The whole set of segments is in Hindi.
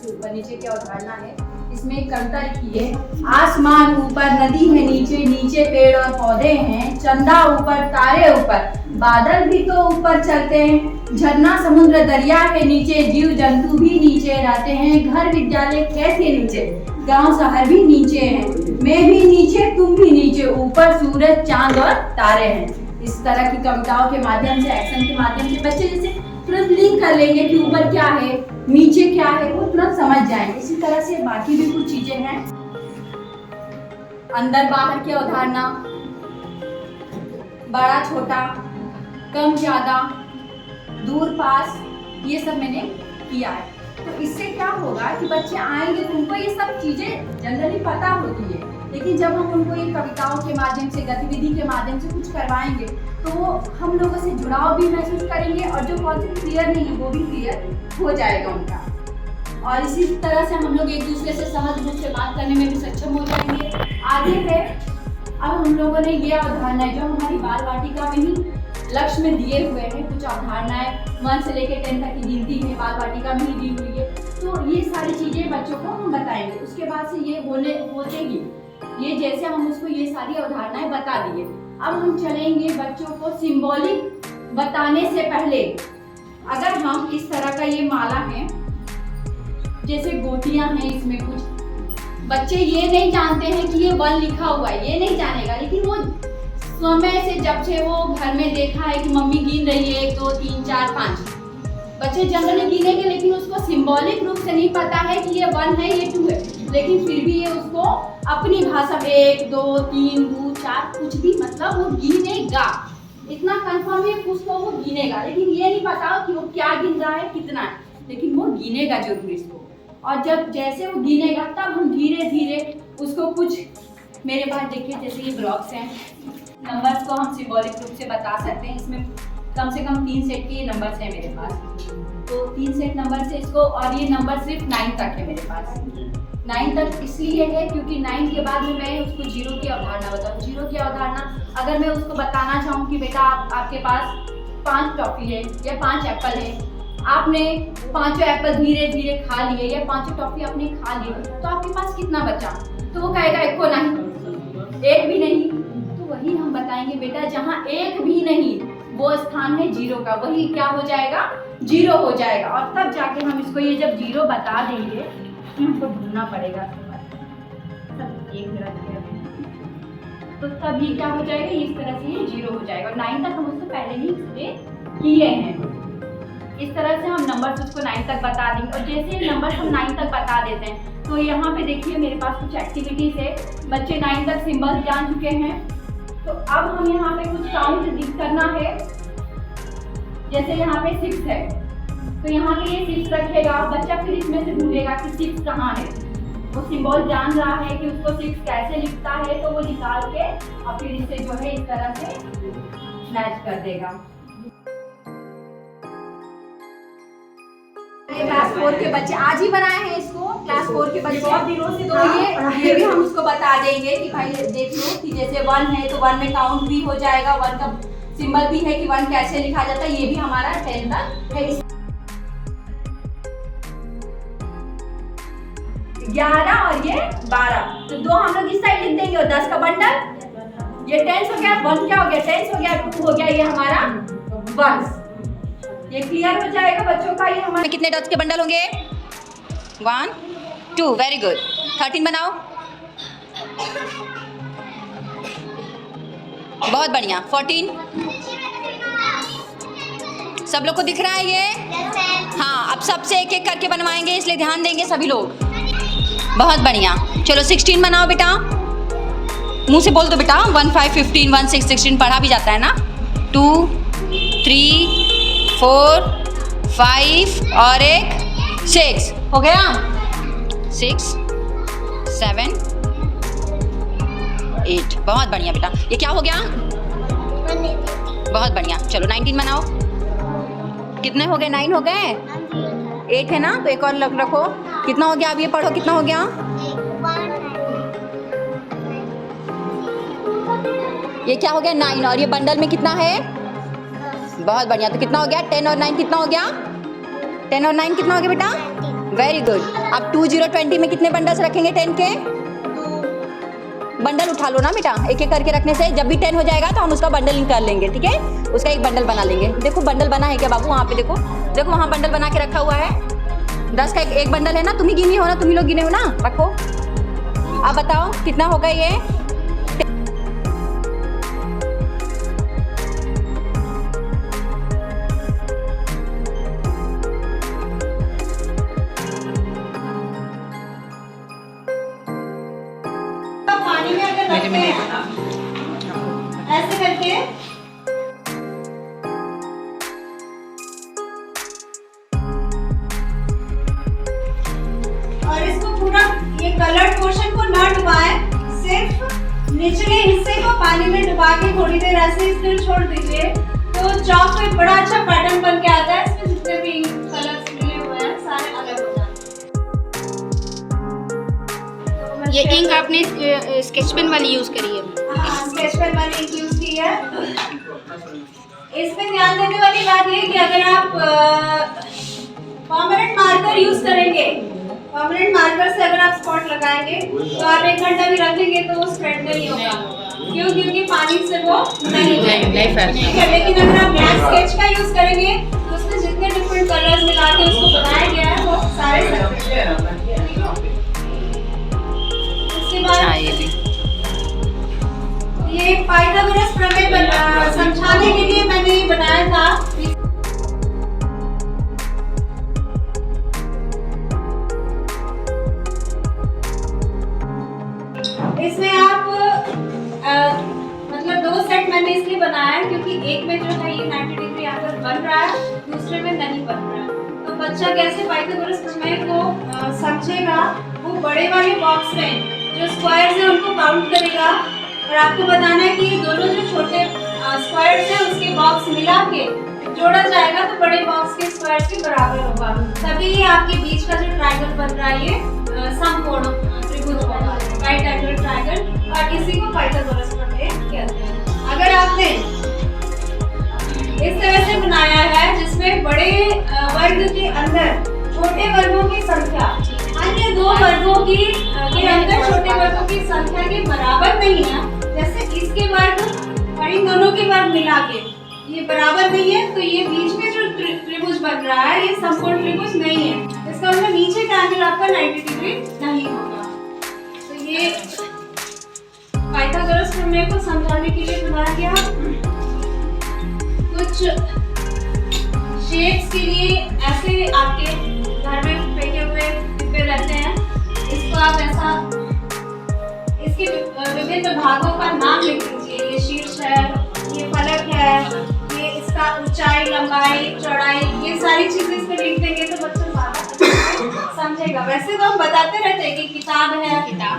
इसके ऊपर नीचे की अवधारणा है। इसमें एक कविता लिखी है, आसमान ऊपर नदी है नीचे, नीचे पेड़ और पौधे हैं, चंदा ऊपर तारे ऊपर, बादल भी तो ऊपर चलते हैं, झरना समुद्र दरिया है नीचे, जीव जंतु भी नीचे रहते हैं, घर विद्यालय खेत है नीचे, गांव शहर भी नीचे हैं, मैं भी नीचे तुम भी नीचे, ऊपर सूरज चांद और तारे हैं। इस तरह की कविताओं के माध्यम से, एक्शन के माध्यम से बच्चे जैसे तुरंत लिंक कर लेंगे कि ऊपर क्या है नीचे क्या है, वो तुरंत समझ जाएंगे। इसी तरह से बाकी भी कुछ चीजें हैं, अंदर बाहर की अवधारणा, बड़ा छोटा, कम ज्यादा, दूर पास, ये सब मैंने किया है। तो इससे क्या होगा कि बच्चे आएंगे तो उनको ये सब चीजें जनरली पता होती है, लेकिन जब हम उनको ये कविताओं के माध्यम से, गतिविधि के माध्यम से कुछ करवाएंगे तो वो हम लोगों से जुड़ाव भी महसूस करेंगे और जो कॉन्सेप्ट क्लियर नहीं है वो भी क्लियर हो जाएगा उनका। और इसी तरह से हम लोग एक दूसरे से सहज रूप से बात करने में भी सक्षम हो जाएंगे। आगे है, अब हम लोगों ने ये अवधारणाएं जो हमारी बाल वाटिका में ही लक्ष्य में दिए हुए हैं, कुछ अवधारणाएं 1 से लेकर 10 तक की गिनती है बाल वाटिका में ही दी हुई है, तो ये सारी चीजें बच्चों को हम बताएंगे। उसके बाद से ये होतेगी, ये जैसे हम उसको ये सारी अवधारणाएं बता दिए, अब हम चलेंगे बच्चों को सिंबॉलिक बताने से पहले। अगर हम इस तरह का ये माला है, जैसे गोटियां हैं, इसमें कुछ बच्चे ये नहीं जानते हैं कि ये 1 लिखा हुआ है, ये नहीं जानेगा, लेकिन वो समय से जब से वो घर में देखा है कि मम्मी गिन रही है 1 2 3 4 5, बच्चे जनरली गिनेंगे, लेकिन उसको सिंबॉलिक रूप से नहीं पता है कि ये 1 है ये 2 है, लेकिन फिर भी ये उसको अपनी भाषा में 1 2 3 2 4 कुछ भी, मतलब वो गिनेगा, इतना कंफर्म है उसको, वो गिनेगा, लेकिन ये नहीं पता कि वो क्या गिन रहा है कितना है, लेकिन वो गिनेगा जरूर इसको। और जब जैसे वो गिनेगा तब हम धीरे धीरे उसको कुछ, मेरे पास देखिए जैसे ये ब्लॉक्स हैं, नंबर्स को हम सिंबॉलिक रूप से बता सकते हैं। इसमें कम से कम 3 सेट के नंबर्स हैं मेरे पास, तो 3 सेट नंबर से इसको, और ये नंबर सिर्फ 9 तक है मेरे पास। 9 तक इसलिए है क्योंकि 9 के बाद में मैं उसको 0 की अवधारणा बताऊँ। 0 की अवधारणा अगर मैं उसको बताना चाहूँ कि बेटा आपके पास 5 टॉफी है या 5 एप्पल है, आपने 5 एप्पल धीरे धीरे खा लिए या 5 टॉफी आपने खा ली, तो आपके पास कितना बचा? तो वो कहेगा 1 को नहीं, 1 भी नहीं। तो वही हम बताएंगे बेटा, जहाँ 1 भी नहीं वो स्थान है 0 का, वही क्या हो जाएगा 0 हो जाएगा। और तब जाके हम इसको ये जब 0 बता देंगे हमको ढूंढना पड़ेगा सब एक तो तब ये क्या हो जाएगा, इस तरह से ये 0 हो जाएगा। 9 तक हम उसको पहले ही एक्सप्लेन किए हैं। इस तरह से हम नंबर उसको 9 तक बता देंगे। और जैसे नंबर हम 9 तक बता देते हैं तो यहाँ पे देखिए मेरे पास कुछ एक्टिविटीज है, बच्चे 9 तक सिंबल जान चुके हैं, तो अब हम यहाँ पे कुछ काउंट करना है। जैसे यहाँ पे 6 है तो यहाँ पे ये 6 रखेगा, बच्चा फिर इसमें से ढूंढेगा कि 6 कहाँ है, वो सिंबल जान रहा है कि उसको 6 कैसे लिखता है, तो वो निकाल के और फिर इसे जो है इस तरह से मैच कर देगा। क्लास 4 के बच्चे आज ही बनाए हैं इसको, क्लास 4 के बच्चे बहुत दिनों से, तो ये भी हम उसको बता देंगे कि भाई देख लो कि जैसे 1 है तो 1 में काउंट भी हो जाएगा, 1 का सिंबल भी है कि 1 कैसे लिखा जाता है, ये भी हमारा 10 तक है। 11 और ये 12, तो 2 हम लोग इस साइड लिख देंगे और 10 का बंडल, ये 10 हो गया, 1 क्या हो गया 10 हो गया, 2 हो गया, ये हमारा 1। ये क्लियर हो जाएगा बच्चों का। ये हमारे कितने डॉट्स के बंडल होंगे 1 2, वेरी गुड। 13 बनाओ, बहुत बढ़िया। 14 सब लोग को दिख रहा है ये? हाँ, अब सबसे एक एक करके बनवाएंगे, इसलिए ध्यान देंगे सभी लोग। बहुत बढ़िया, चलो 16 बनाओ बेटा, मुंह से बोल दो बेटा। 1 5 15 1 6 16 पढ़ा भी जाता है ना। 2 3 4 5 और एक 6 हो गया। 6 7 8, बहुत बढ़िया बेटा। ये क्या हो गया? बहुत बढ़िया, चलो 19 बनाओ। कितने हो गए? 9 हो गए, 8 है ना, तो एक और रखो। कितना हो गया? अब ये पढ़ो, कितना हो गया? ये क्या हो गया? 9। और ये बंडल में कितना है? बहुत बढ़िया, तो कितना हो गया? 10 और 9 कितना हो गया? 10 और 9 कितना हो गया बेटा? Very good. अब 2020 में कितने बंडल्स रखेंगे 10 के? बंडल उठा लो ना बेटा, एक एक करके रखने से जब भी 10 हो जाएगा तो हम उसका बंडल निकाल लेंगे, ठीक है? उसका एक बंडल बना लेंगे। देखो बंडल बना है क्या बाबू? वहाँ पे देखो, देखो वहाँ बंडल बना के रखा हुआ है। 10 का एक बंडल है ना, तुम ही गिनी हो ना, तुम ही लोग गिने हो ना, रखो। अब बताओ कितना होगा ये? पानी में अगर रखते हैं ऐसे करके, और इसको पूरा ये कलर्ड पोर्शन को ना डुबाएं, सिर्फ निचले हिस्से को पानी में डुबा के थोड़ी देर ऐसे इसमें छोड़ दीजिए, तो चौक पे बड़ा अच्छा पैटर्न बन के आता है। इसमें जितने भी कलर्स मिले हुए हैं सारे अलग हो जाते हैं। ये इंक आपने स्केच पेन वाली यूज करी है? हाँ, स्केच पेन वाली इंक यूज की है। इसमें ध्यान देने वाली बात ये कि अगर आप परमानेंट मार्कर यूज करेंगे, परमानेंट मार्कर से अगर आप स्पॉट लगाएंगे तो आप 1 घंटा भी रखेंगे तो वो स्प्रेड नहीं होगा। क्यों? क्योंकि पानी से वो नहीं फैलता, ठीक है। लेकिन अगर आप ब्लैक स्केच का यूज करेंगे तो उसमें जितने डिफरेंट कलर्स मिला के उसको बनाया गया है वो सारे उसके बाद ये पाइथागोरस प्रमेय समझाने के लिए मैंने ये बनाया था। इसमें आप मतलब 2 सेट मैंने इसलिए बनाया है क्योंकि एक में जो है ये 90 डिग्री एंगल बन रहा है, दूसरे में नहीं बन रहा है। तो बच्चा कैसे पाइथागोरस प्रमेय को समझेगा? वो बड़े वाले बॉक्स में जो स्क्वायर्स हैं उनको काउंट करेगा और आपको बताना है कि ये दोनों जो छोटे स्क्वायर्स हैं उसके बॉक्स मिला के जोड़ा जाएगा तो बड़े बॉक्स के स्क्वायर्स के बराबर होगा। तभी आपके बीच का जो ट्रायंगल बन रहा है ये समकोण त्रिभुज होगा, राइट एंगल ट्रायंगल, और इसी को पाइथागोरस प्रमेय कहते हैं। अगर आपने इस तरह से बनाया है जिसमें बड़े वर्ग के अंदर छोटे वर्गों की संख्या अन्य 2 वर्गों की के अंदर छोटे वर्गों की संख्या के बराबर नहीं है, जैसे इसके वर्ग और इन दोनों के वर्ग मिला के ये बराबर नहीं है, तो ये बीच में जो त्रिभुज बन रहा है ये समकोण त्रिभुज नहीं है। इसका मतलब नीचे का एंगल आपका 90 डिग्री नहीं होगा। तो ये पाइथागोरस प्रमेय को समझाने के लिए बनाया गया। कुछ शेप्स के लिए ऐसे आपके घर में फेंके हुए डिब्बे रहते हैं, इसको आप ऐसा इसके विभिन्न भागों का नाम लिख दीजिए। ये शीर्ष है, ये फलक है, ये इसका ऊंचाई, लंबाई, चौड़ाई, ये सारी चीजें इसमें लिख देंगे तो बच्चा ज्यादा समझेगा। वैसे तो हम बताते रहते हैं कि किताब है,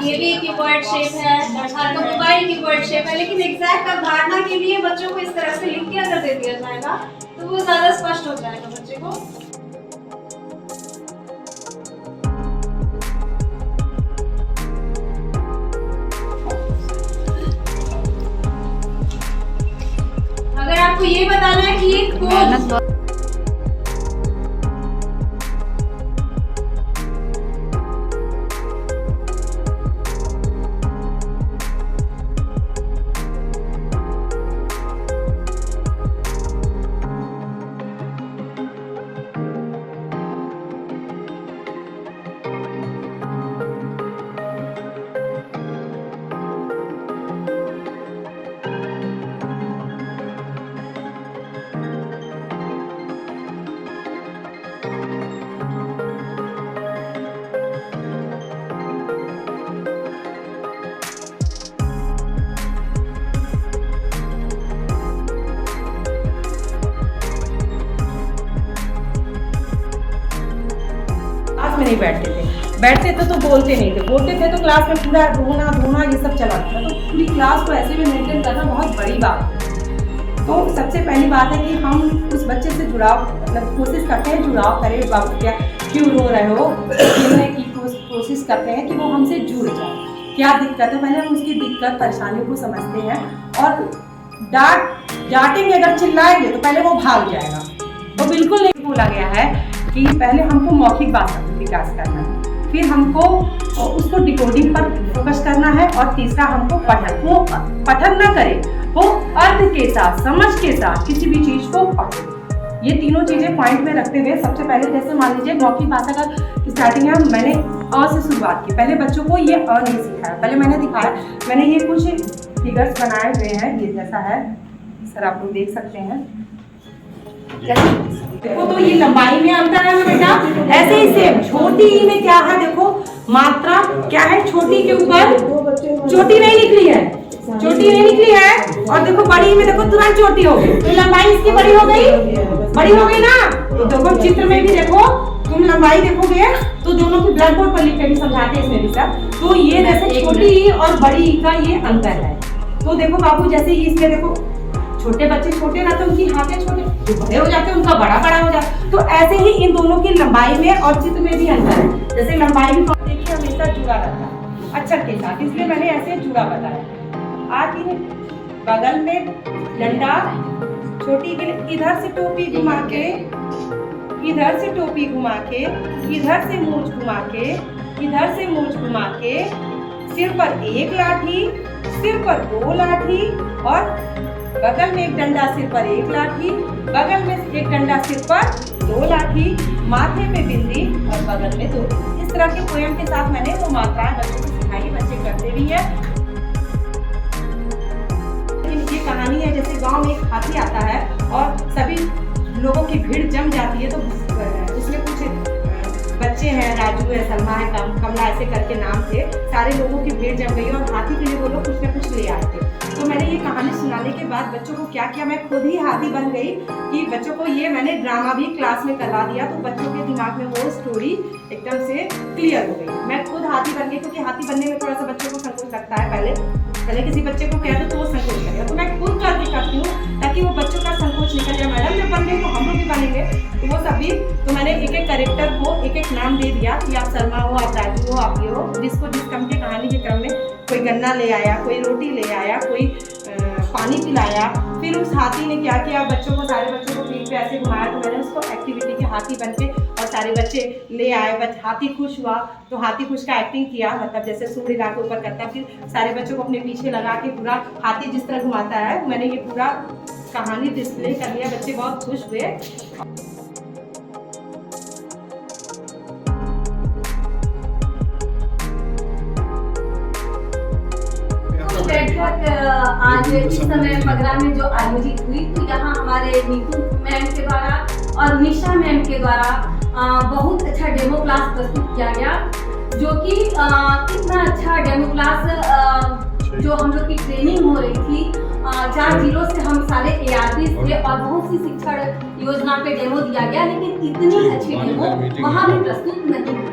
ये भी कीबोर्ड शेप है, तो मोबाइल कीबोर्ड शेप है, लेकिन एग्जैक्ट अवधारणा के लिए बच्चों को इस तरह से लिख के अगर दे दिया जाएगा तो वो ज्यादा स्पष्ट हो जाएगा बच्चे को। अगर आपको ये बताना है कि ये कोण में नहीं बैठते थे तो बोलते नहीं थे, बोलते थे तो क्लास में पूरा रोना ये सब चला था। तो पूरी क्लास को ऐसे में मेंटेन करना बहुत बड़ी बात है। तो सबसे पहली बात है कि हम उस बच्चे से जुड़ाव मतलब कोशिश करते हैं, जुड़ाव करें, बाबू क्या क्यों रो रहे हो, खेलने की कोशिश करते हैं कि वो हमसे जुड़ जाए, क्या दिक्कत है, पहले हम उसकी दिक्कत परेशानियों को समझते हैं। और डांटेंगे, अगर चिल्लाएंगे तो पहले वो भाग जाएगा। तो बिल्कुल नहीं बोला गया है कि पहले हमको मौखिक भाषा का विकास करना है, फिर हमको उसको डिकोडिंग पर फोकस करना है, और तीसरा हमको पठन, वो पठन न करे, वो अर्थ के साथ, समझ के साथ किसी भी चीज को पढ़े। ये तीनों चीजें पॉइंट में रखते हुए सबसे पहले जैसे मान लीजिए मौखिक भाषा का स्टार्टिंग है, मैंने अ से शुरुआत की। पहले बच्चों को ये अ नहीं सिखाया, पहले मैंने दिखाया, मैंने ये कुछ फिगर्स बनाए हुए हैं, ये जैसा है सर, आप लोग देख सकते हैं। देखो तो ये लंबाई में अंतर है ना बेटा, ऐसे ही सेम छोटी ई में क्या है, देखो मात्रा क्या है, छोटी के ऊपर चोटी नहीं निकली है, चोटी नहीं निकली है, और देखो बड़ी में देखो तुरंत चोटी हो गई, तो लंबाई इसकी बड़ी हो गई, बड़ी हो गई ना। तो देखो चित्र में भी देखो, तुम लंबाई देखोगे तो दोनों की ब्लैक बोर्ड पर लिख के भी समझाते हैं इसमें भी सब। तो ये जैसे छोटी ई और बड़ी ई का ये अंतर है। तो देखो बाबू, जैसे इसमें देखो छोटे बच्चे छोटे रहते हैं, उनकी हाथें छोटे, जो बड़े हो जाते हैं उनका बड़ा बड़ा हो जाता है। तो ऐसे ही इन दोनों की लंबाई में और चित्र में भी अंतर है। जैसे लंबाई भी देखिए हमेशा जुड़ा रहता है अक्षर के साथ, इसलिए मैंने ऐसे जुड़ा बताया। आगे बगल में डंडा, छोटी के लिए इधर से टोपी घुमा के, इधर से टोपी घुमा के, इधर से मूंछ घुमा के, इधर से मूंछ घुमा के, सिर पर एक लाठी, सिर पर दो लाठी, और बगल में एक डंडा, सिर पर एक लाठी, बगल में एक डंडा, सिर पर दो लाठी, माथे पे बिंदी और बगल में दो। इस तरह के पोएम के साथ मैंने वो मात्राएं बच्चों को सिखाई, बच्चे करते भी हैं। ये कहानी है, जैसे गांव में एक हाथी आता है और सभी लोगों की भीड़ जम जाती है, तो उसमें कुछ बच्चे हैं, राजू है, सलमा है, कमला ऐसे करके नाम थे, सारे लोगों की भीड़ जम गई और हाथी के लिए वो लोग कुछ न कुछ ले आए थे। तो मैंने ये कहानी सुनाने के बाद बच्चों को क्या किया, मैं खुद ही हाथी बन गई कि बच्चों को ये मैंने ड्रामा भी क्लास में करवा दिया, तो बच्चों के दिमाग में वो स्टोरी एकदम से क्लियर हो गई। मैं खुद हाथी बन गई, क्योंकि हाथी बनने में थोड़ा सा बच्चों को संकोच लगता है, पहले किसी बच्चे को कह दो तो वो संकोच करेगा, तो मैं खुद करती हूँ ताकि वो बच्चों का संकोच निकल जाए। मैडम जब बन गई तो हम लोग भी बनेंगे, तो वो सभी, तो मैंने एक एक कैरेक्टर को एक एक नाम दे दिया कि आप सलमा हो, आप राजू हो, आप ये हो, जिसको जिस क्रम के कहानी के क्रम में कोई गन्ना ले आया, कोई रोटी ले आया, कोई पानी पिलाया। फिर उस हाथी ने क्या किया, बच्चों को, सारे बच्चों को पीठ पे ऐसे घुमाया, तो मैंने उसको एक्टिविटी के हाथी बन के, और सारे बच्चे ले आए, हाथी खुश हुआ तो हाथी खुश का एक्टिंग किया, मतलब जैसे सूर्य रात के ऊपर करता है, फिर सारे बच्चों को अपने पीछे लगा के पूरा हाथी जिस तरह घुमाता है, मैंने ये पूरा कहानी डिस्प्ले कर लिया, बच्चे बहुत खुश हुए। आज इस समय पगरा में जो आयोजित हुई, तो यहाँ हमारे नीतू मैम के द्वारा और निशा मैम के द्वारा बहुत अच्छा डेमो क्लास प्रस्तुत किया गया, जो कि कितना अच्छा डेमो क्लास, जो हम लोग की ट्रेनिंग हो रही थी, 4 जिलों से हम सारे ARPs थे और बहुत सी शिक्षण योजना पे डेमो दिया गया, लेकिन इतनी अच्छी डेमो वहाँ भी प्रस्तुत नहीं हुई।